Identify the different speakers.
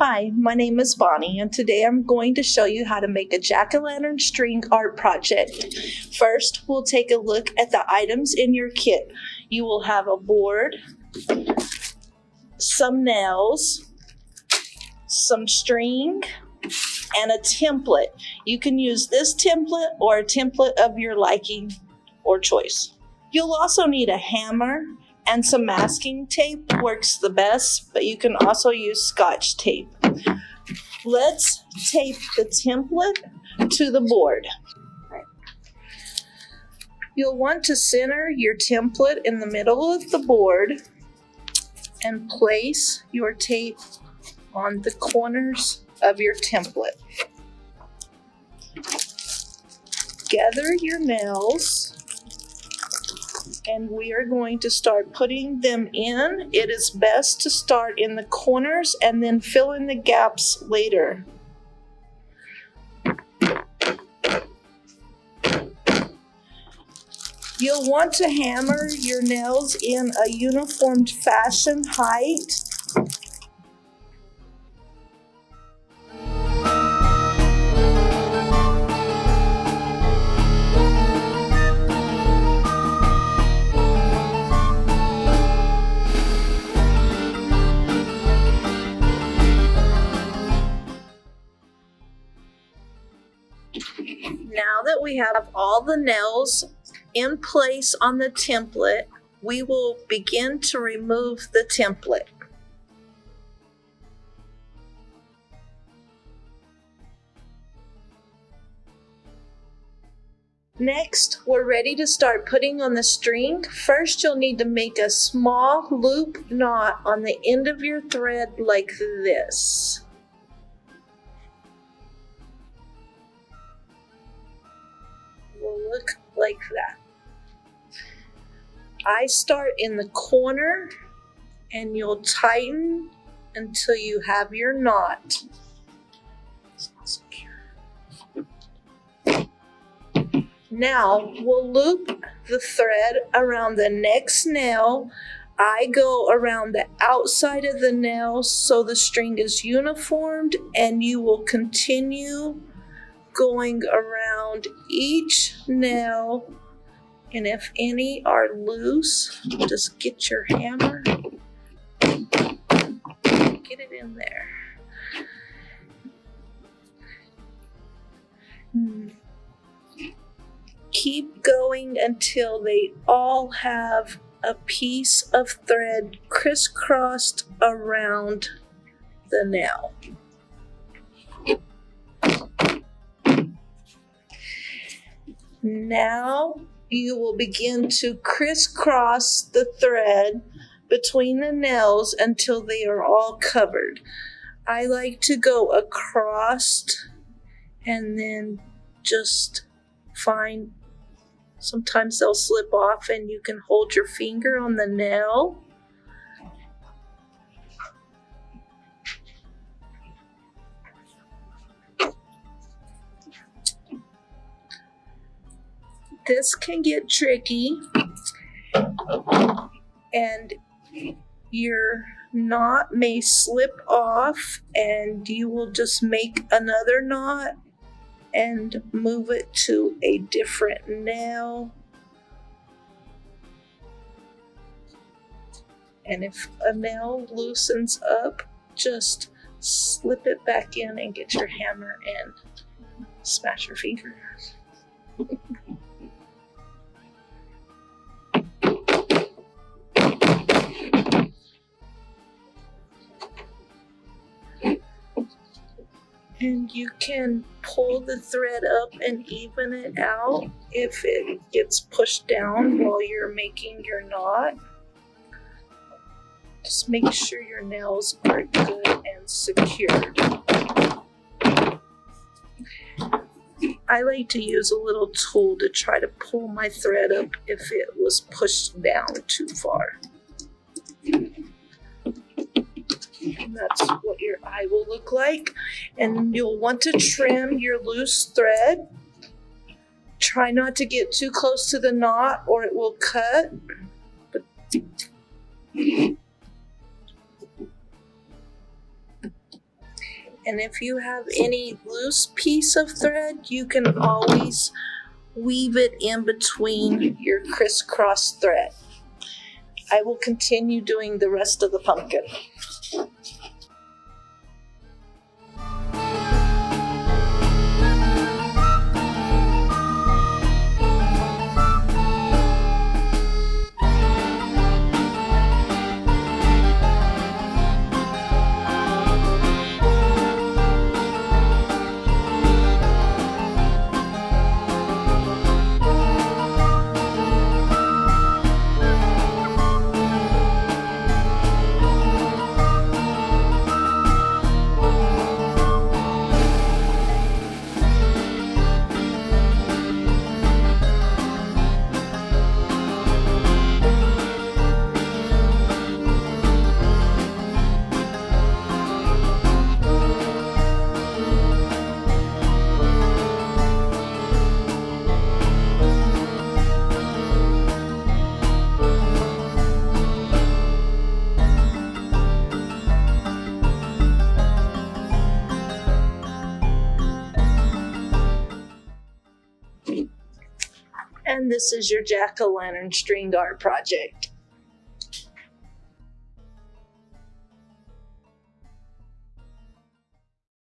Speaker 1: Hi, my name is Bonnie, and today I'm going to show you how to make a jack-o'-lantern string art project. First, we'll take a look at the items in your kit. You will have a board, some nails, some string, and a template. You can use this template or a template of your liking or choice. You'll also need a hammer, and some masking tape works the best, but you can also use Scotch tape. Let's tape the template to the board. You'll want to center your template in the middle of the board and place your tape on the corners of your template. Gather your nails, and we are going to start putting them in. It is best to start in the corners and then fill in the gaps later. You'll want to hammer your nails in a uniform fashion height. Now that we have all the nails in place on the template, we will begin to remove the template. Next, we're ready to start putting on the string. First, you'll need to make a small loop knot on the end of your thread like this. Will look like that. I start in the corner and you'll tighten until you have your knot. Now we'll loop the thread around the next nail. I go around the outside of the nail so the string is uniformed, and you will continue going around each nail, and if any are loose, just get your hammer, get it in there. Keep going until they all have a piece of thread crisscrossed around the nail. Now you will begin to crisscross the thread between the nails until they are all covered. I like to go across and then just find, sometimes they'll slip off and you can hold your finger on the nail. This can get tricky, and your knot may slip off, and you will just make another knot and move it to a different nail. And if a nail loosens up, just slip it back in and get your hammer and smash your finger. And you can pull the thread up and even it out if it gets pushed down while you're making your knot. Just make sure your nails are good and secured. I like to use a little tool to try to pull my thread up if it was pushed down too far. And that's what your eye will look like. And you'll want to trim your loose thread. Try not to get too close to the knot or it will cut. But And if you have any loose piece of thread, you can always weave it in between your crisscross thread. I will continue doing the rest of the pumpkin. And this is your jack-o'-lantern string art project.